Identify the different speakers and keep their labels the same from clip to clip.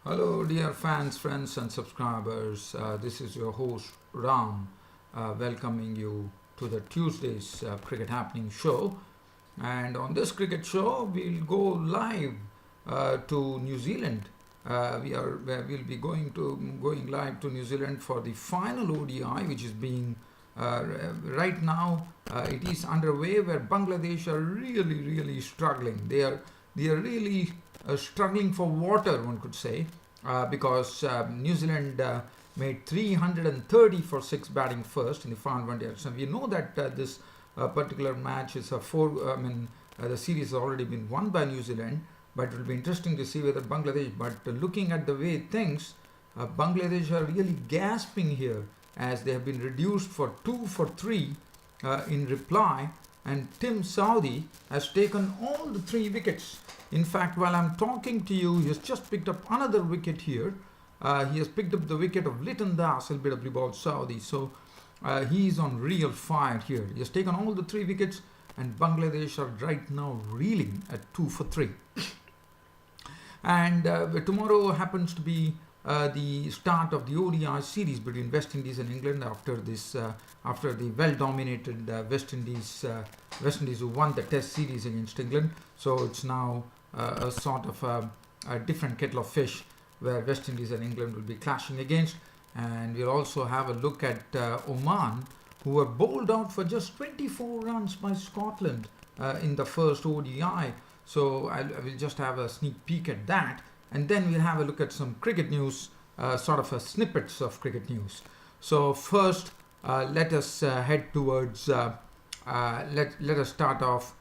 Speaker 1: Hello, dear fans, friends, and subscribers. This is your host Ram, welcoming you to the Tuesday's Cricket Happening show. And on this cricket show, we'll go live to New Zealand. We'll be going live to New Zealand for the final ODI, which is being right now. It is underway, where Bangladesh are really struggling. They are really struggling for water, one could say, because New Zealand made 330 for 6 batting first in the final one day. So we know that this particular match is the series has already been won by New Zealand, but it will be interesting to see whether Bangladesh. But looking at the way things, Bangladesh are really gasping here, as they have been reduced for 2 for 3 in reply, and Tim Southee has taken all the 3 wickets. In fact, while I'm talking to you, he has just picked up another wicket here. He has picked up the wicket of Litton Das, LBW ball Southee. So he is on real fire here. He has taken all the 3 wickets, and Bangladesh are right now reeling at 2 for 3. And tomorrow happens to be the start of the ODI series between West Indies and England after the well-dominated West Indies who won the Test series against England. So it's now a sort of a different kettle of fish, where West Indies and England will be clashing against. And we'll also have a look at Oman, who were bowled out for just 24 runs by Scotland in the first ODI. So I will just have a sneak peek at that. And then we'll have a look at some cricket news, sort of snippets of cricket news. So first, let us head towards, let us start off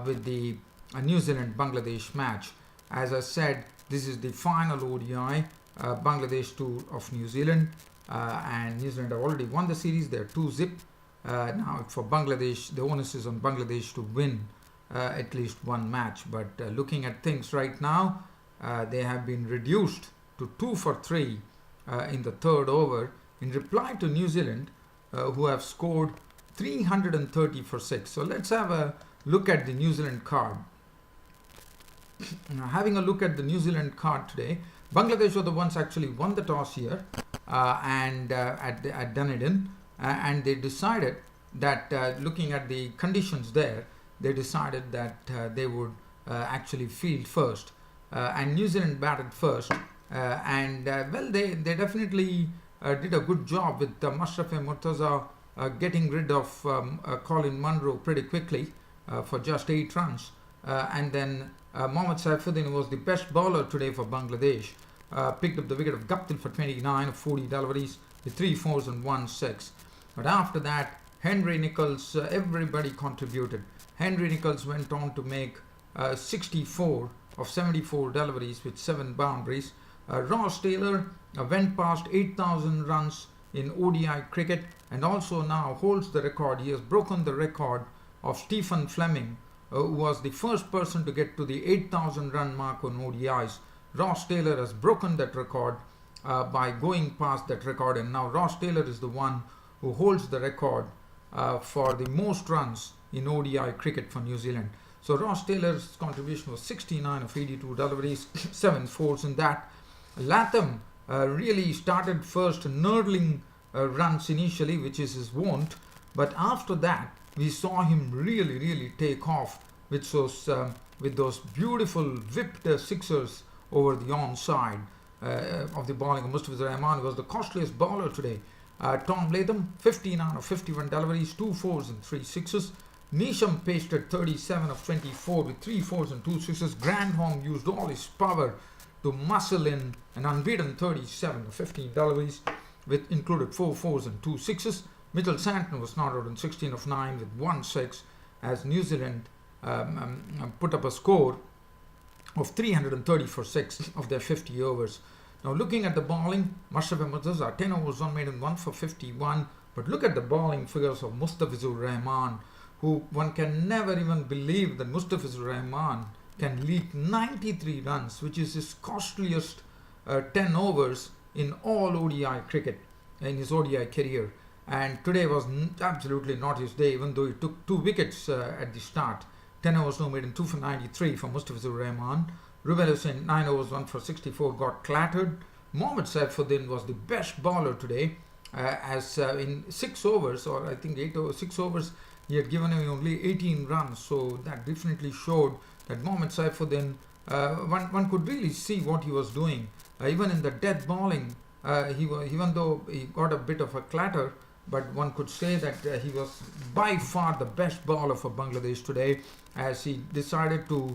Speaker 1: with the New Zealand-Bangladesh match. As I said, this is the final ODI, Bangladesh tour of New Zealand, and New Zealand have already won the series. They're 2-0. Now for Bangladesh, the onus is on Bangladesh to win at least one match. But looking at things right now, they have been reduced to 2 for 3 in the third over in reply to New Zealand, who have scored 330 for 6. So let's have a look at the New Zealand card. Now, having a look at the New Zealand card today, Bangladesh were the ones actually won the toss here at Dunedin, and they decided that looking at the conditions there, they decided that they would actually field first. And New Zealand batted first, they definitely did a good job with Mashrafe Murtaza getting rid of Colin Munro pretty quickly for just 8 runs. And then Mohammad Saifuddin, who was the best bowler today for Bangladesh, picked up the wicket of Guptill for 29 of 40 deliveries with 3 fours and 1 6. But after that, Henry Nicholls, everybody contributed. Henry Nicholls went on to make 64 of 74 deliveries with 7 boundaries. Ross Taylor went past 8,000 runs in ODI cricket and also now holds the record. He has broken the record of Stephen Fleming, who was the first person to get to the 8,000 run mark on ODIs. Ross Taylor has broken that record by going past that record, and now Ross Taylor is the one who holds the record for the most runs in ODI cricket for New Zealand. So Ross Taylor's contribution was 69 of 82 deliveries, 7 fours in that. Latham really started first nurdling runs initially, which is his wont, but after that we saw him really take off with those beautiful whipped sixers over the onside of the bowling of Mustafizur Rahman, who was the costliest bowler today. Tom Latham, 59 of 51 deliveries, 2 fours and 3 sixes. Neesham pasted 37 of 24 with 3 fours and 2 sixes. Grandholm used all his power to muscle in an unbeaten 37 of 15 deliveries, with included 4 fours and 2 sixes. Mitchell Santon was not out on 16 of 9 with 1 6, as New Zealand put up a score of 330 for 6 of their 50 overs. Now looking at the bowling, Mashrafe Murtaza, 10 overs unmade 1 for 51. But look at the bowling figures of Mustafizur Rahman, who one can never even believe that Mustafizur Rahman can leak 93 runs, which is his costliest 10 overs in all ODI cricket in his ODI career. And today was absolutely not his day, even though he took 2 wickets at the start. 10 overs no made in 2 for 93 for Mustafizur Rahman. Ruben Hussain, 9 overs, 1 for 64, got clattered. Mohammad Saifuddin was the best bowler today, as in 6 overs, or I think 6 overs, he had given him only 18 runs. So that definitely showed that Mohammad Saifuddin, one could really see what he was doing. Even in the death bowling, even though he got a bit of a clatter, but one could say that he was by far the best bowler for Bangladesh today, as he decided to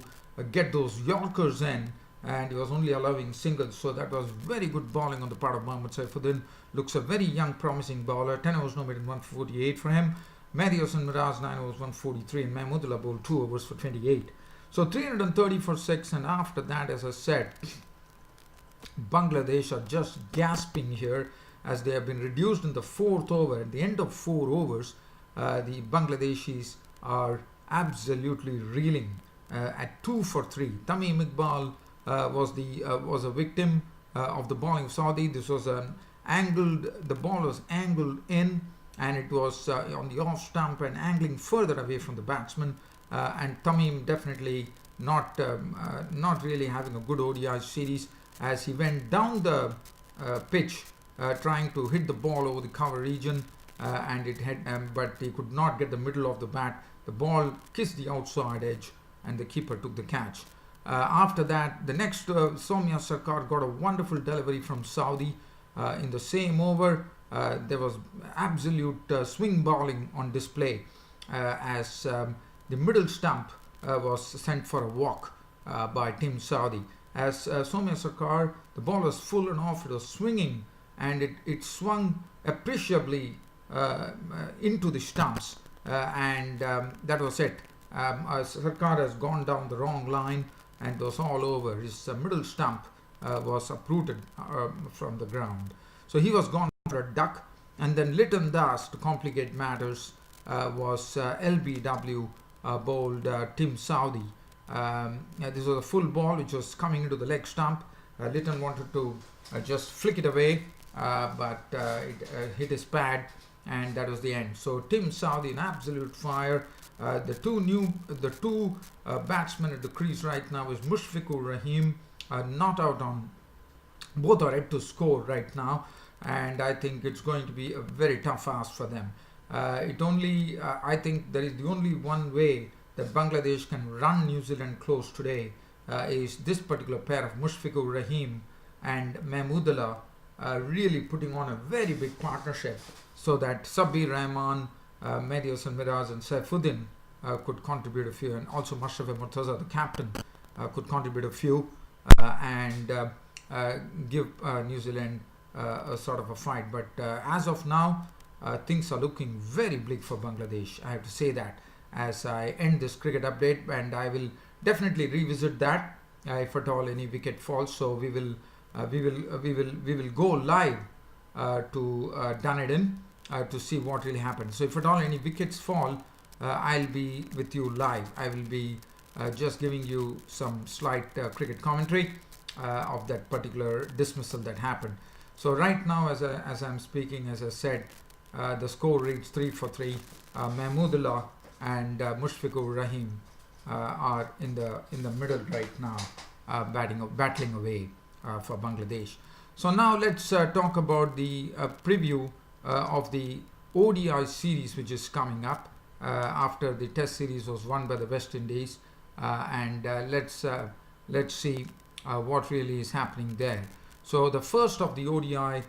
Speaker 1: get those Yorkers in, and he was only allowing singles. So that was very good bowling on the part of Mohammad Saifuddin. Looks a very young, promising bowler. 10 overs, no made in 148 for him. Mehdi Hossain Miraz, 9 overs, 143, and Mahmudullah bowled 2 overs for 28. So 330 for 6, and after that, as I said, Bangladesh are just gasping here, as they have been reduced in the 4th over. At the end of 4 overs, the Bangladeshis are absolutely reeling at 2 for 3. Tamim Iqbal was a victim of the bowling of Saudi. This was an angled, the ball was angled in, and it was on the off stump and angling further away from the batsman. And Tamim definitely not really having a good ODI series, as he went down the pitch trying to hit the ball over the cover region, and it had, but he could not get the middle of the bat. The ball kissed the outside edge, and the keeper took the catch. After that, the next Soumya Sarkar got a wonderful delivery from Saudi. In the same over, there was absolute swing bowling on display, as the middle stump was sent for a walk by Team Saudi. As Soumya Sarkar, the ball was full and off, it was swinging, and it swung appreciably into the stumps, and that was it. Sarkar has gone down the wrong line, and it was all over. His middle stump was uprooted from the ground. So he was gone for a duck. And then Liton Das, to complicate matters, was LBW bowled Team Saudi. This was a full ball which was coming into the leg stump. Liton wanted to just flick it away, but it hit his pad, and that was the end. So Team Saudi in absolute fire. The two batsmen at the crease right now is Mushfiqur Rahim, not out on, both are yet to score right now, and I think it's going to be a very tough ask for them. I think there is the only one way that Bangladesh can run New Zealand close today, is this particular pair of Mushfiqur Rahim and Mahmudullah really putting on a very big partnership, so that Sabir Rahman, Mehdi Hossain Miraz and Saifuddin could contribute a few, and also Mashrafe Murtaza, the captain, could contribute a few, and give New Zealand a sort of a fight. But as of now, things are looking very bleak for Bangladesh. I have to say that as I end this cricket update, and I will definitely revisit that if at all any wicket falls. So we will go live to Dunedin to see what really happens. So if at all any wickets fall, I'll be with you live. I will be just giving you some slight cricket commentary of that particular dismissal that happened. So right now, as I'm speaking, as I said, the score reads 3 for 3. Mahmudullah and Mushfiqur Rahim are in the middle right now, battling away for Bangladesh. So now let's talk about the preview of the ODI series which is coming up after the Test series was won by the West Indies, and let's see what really is happening there. So the first of the ODI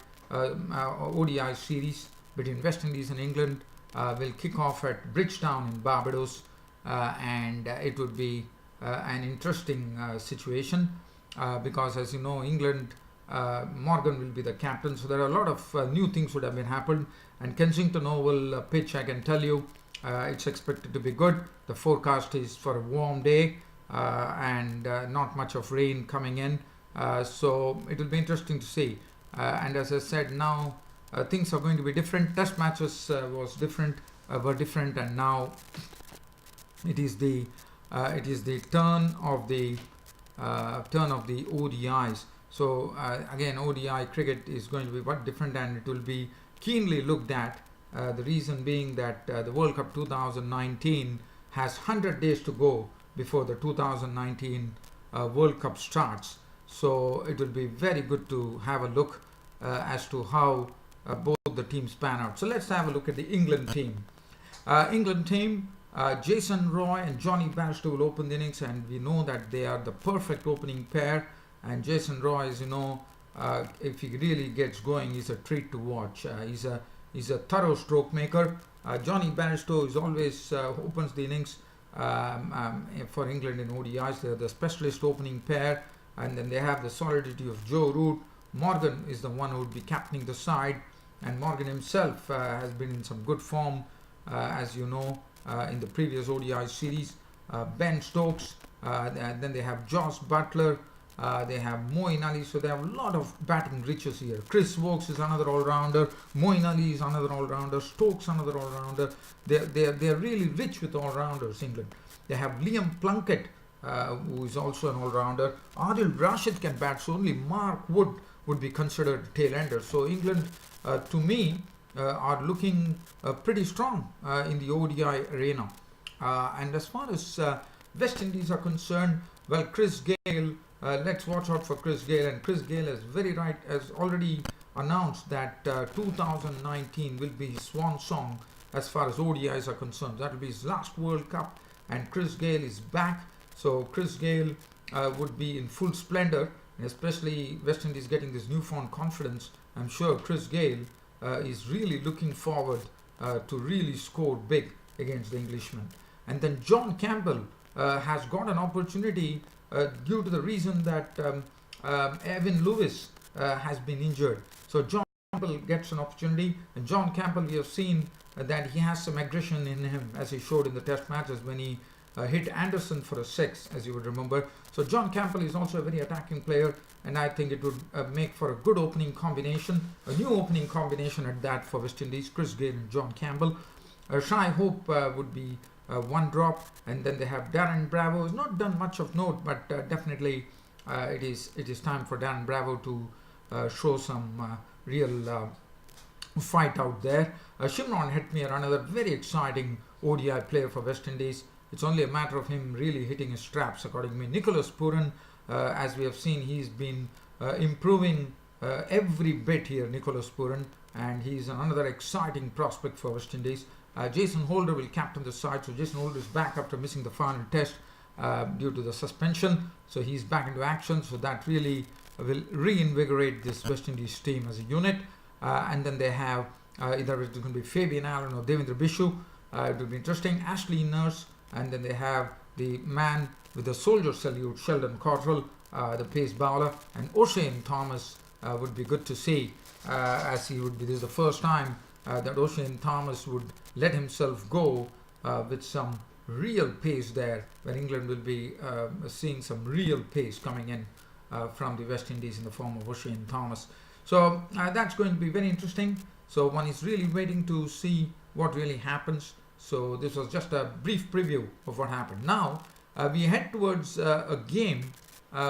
Speaker 1: series between West Indies and England will kick off at Bridgetown in Barbados, and it would be an interesting situation because, as you know, England, Morgan will be the captain, so there are a lot of new things would have been happened. And Kensington Oval pitch, I can tell you, it's expected to be good. The forecast is for a warm day and not much of rain coming in, so it will be interesting to see. And as I said, now things are going to be different. Test matches were different, and now it is the turn of the ODIs. So again, ODI cricket is going to be what different, and it will be keenly looked at. The reason being that the World Cup 2019 has 100 days to go before the 2019 World Cup starts. So it will be very good to have a look as to how both the teams pan out. So let's have a look at the England team. England team, Jason Roy and Johnny Bairstow will open the innings, and we know that they are the perfect opening pair. And Jason Roy is, if he really gets going, he's a treat to watch. He's a thorough stroke maker. Johnny Bairstow is always opens the innings for England in ODIs. They're the specialist opening pair, and then they have the solidity of Joe Root. Morgan is the one who would be captaining the side, and Morgan himself has been in some good form, as you know, in the previous ODI series. Ben Stokes, then they have Josh Butler, they have Moeen Ali, so they have a lot of batting riches here. Chris Wokes is another all-rounder, Moeen Ali is another all-rounder, Stokes another all-rounder. They're really rich with all-rounders, England. They have Liam Plunkett, who is also an all-rounder. Adil Rashid can bat, so only Mark Wood would be considered a tail-ender. So England, to me, are looking pretty strong in the ODI arena. And as far as West Indies are concerned, well, Chris Gayle, let's watch out for Chris Gayle. And Chris Gayle has already announced that 2019 will be his swan song as far as ODIs are concerned. That will be his last World Cup, and Chris Gayle is back. So Chris Gayle would be in full splendor, and especially West Indies getting this newfound confidence. I'm sure Chris Gayle is really looking forward to really score big against the Englishman. And then John Campbell has got an opportunity due to the reason that Evan Lewis has been injured. So John Campbell gets an opportunity, and John Campbell, we have seen that he has some aggression in him, as he showed in the test matches when he hit Anderson for a 6, as you would remember. So John Campbell is also a very attacking player, and I think it would make for a good opening combination, a new opening combination at that for West Indies, Chris Gayle and John Campbell. Shai Hope would be one drop, and then they have Darren Bravo. He's not done much of note, but definitely it is time for Darren Bravo to show some real fight out there. Shimron Hetmyer, another very exciting ODI player for West Indies. It's only a matter of him really hitting his straps, according to me. Nicholas Pooran, as we have seen, he's been improving every bit here, Nicholas Pooran, and he's another exciting prospect for West Indies. Jason Holder will captain the side, so Jason Holder is back after missing the final test due to the suspension, so he's back into action, so that really will reinvigorate this West Indies team as a unit. And then they have either it's going to be Fabian Allen or Devendra Bishu. It will be interesting. Ashley Nurse, and then they have the man with the soldier salute, Sheldon Cottrell, the pace bowler, and O'Shane Thomas would be good to see, as he would be. This is the first time that O'Shane Thomas would let himself go with some real pace there, where England will be seeing some real pace coming in from the West Indies in the form of O'Shane Thomas. So that's going to be very interesting. So one is really waiting to see what really happens. So this was just a brief preview of what happened. Now we head towards a game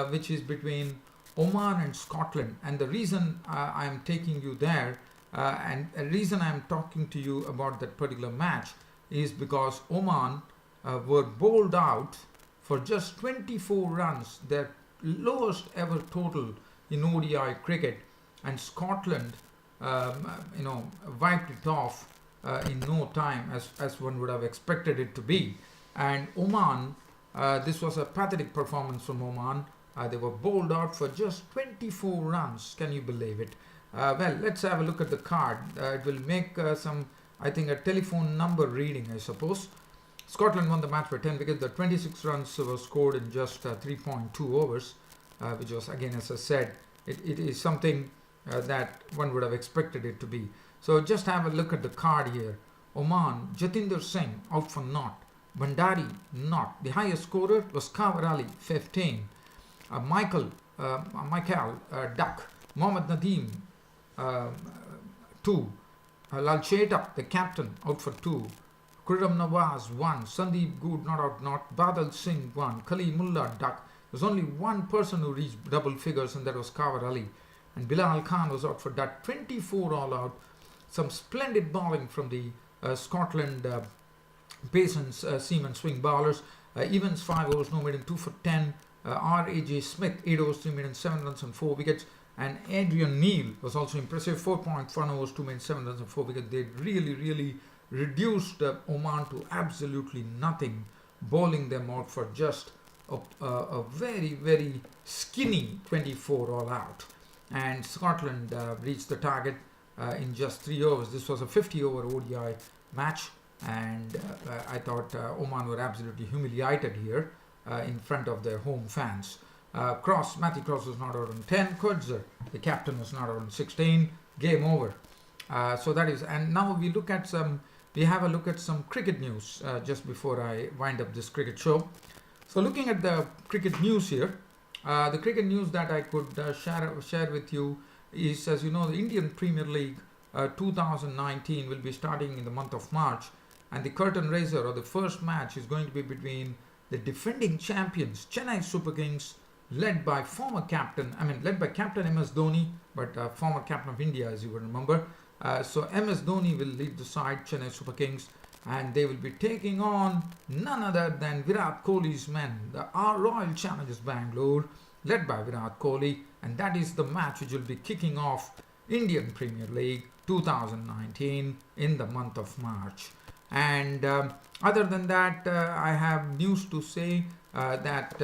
Speaker 1: which is between Oman and Scotland. And the reason I'm taking you there and the reason I'm talking to you about that particular match is because Oman were bowled out for just 24 runs, their lowest ever total in ODI cricket, and Scotland wiped it off in no time, as one would have expected it to be. And Oman, this was a pathetic performance from Oman. They were bowled out for just 24 runs. Can you believe it? Well, let's have a look at the card. It will make I think, a telephone number reading, I suppose. Scotland won the match by 10 wickets. The 26 runs were scored in just 3.2 overs, which was, again, as I said, it is something that one would have expected it to be. So just have a look at the card here. Oman, Jatinder Singh out for naught. Bandari, naught. The highest scorer was Kawar Ali, 15. Michael, Duck. Mohammad Nadeem, 2. Lalcheta, the captain, out for 2. Khurram Nawaz, 1. Sandeep Good, not out, not. Badal Singh, 1. Kalimullah, duck. There's only one person who reached double figures, and that was Kawar Ali. And Bilal Khan was out for that. 24 all out. Some splendid bowling from the Scotland pace and seam and swing bowlers. Evans 5 overs, no maiden 2 for 10. R.A.J. Smith, 8 overs, 3 minutes, 7 runs and 4 wickets. And Adrian Neil was also impressive, 4.1 overs, 2 minutes, 7 runs and 4 wickets. They really reduced Oman to absolutely nothing, bowling them out for just a very skinny 24 all out. And Scotland reached the target in just 3 overs. This was a 50 over ODI match, and I thought Oman were absolutely humiliated here in front of their home fans. Matthew Cross was not out on 10. Kurtzer, the captain, was not out on 16. Game over. So that is, and now we have a look at some cricket news just before I wind up this cricket show. So looking at the cricket news here, the cricket news that I could share with you is, as you know, the Indian Premier League 2019 will be starting in the month of March, and the curtain raiser, or the first match, is going to be between the defending champions Chennai Super Kings, led by Captain MS Dhoni, but former captain of India, as you will remember. So MS Dhoni will lead the side, Chennai Super Kings, and they will be taking on none other than Virat Kohli's men, the Royal Challengers Bangalore, led by Virat Kohli, and that is the match which will be kicking off Indian Premier League 2019 in the month of March. And other than that, I have news to say that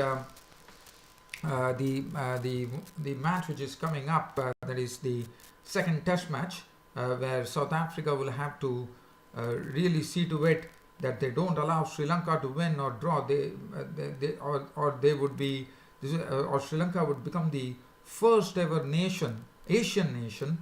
Speaker 1: the match which is coming up, that is the second test match, where South Africa will have to really see to it that they don't allow Sri Lanka to win or draw. Sri Lanka would become the first ever Asian nation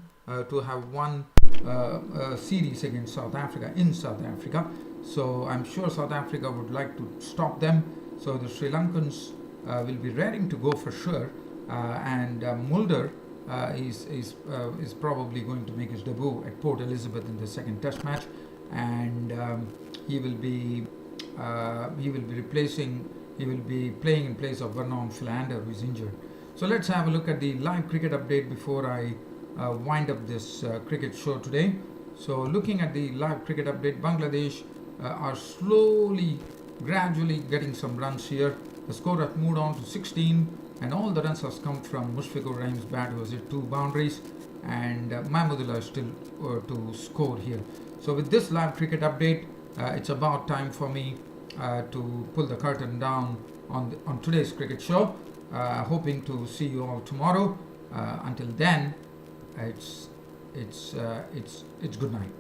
Speaker 1: to have won a series against South Africa in South Africa. So I'm sure South Africa would like to stop them. So the Sri Lankans will be raring to go for sure, and Mulder is probably going to make his debut at Port Elizabeth in the second test match, and he will be playing in place of Vernon Philander, who is injured. So let's have a look at the live cricket update before I wind up this cricket show today. So looking at the live cricket update, Bangladesh are gradually getting some runs here. The score has moved on to 16, and all the runs has come from Mushfiqur Rahim's bat, who has hit 2 boundaries, and Mahmudullah is still to score here. So with this live cricket update, it's about time for me to pull the curtain down on today's cricket show. Hoping to see you all tomorrow. Until then, it's good night.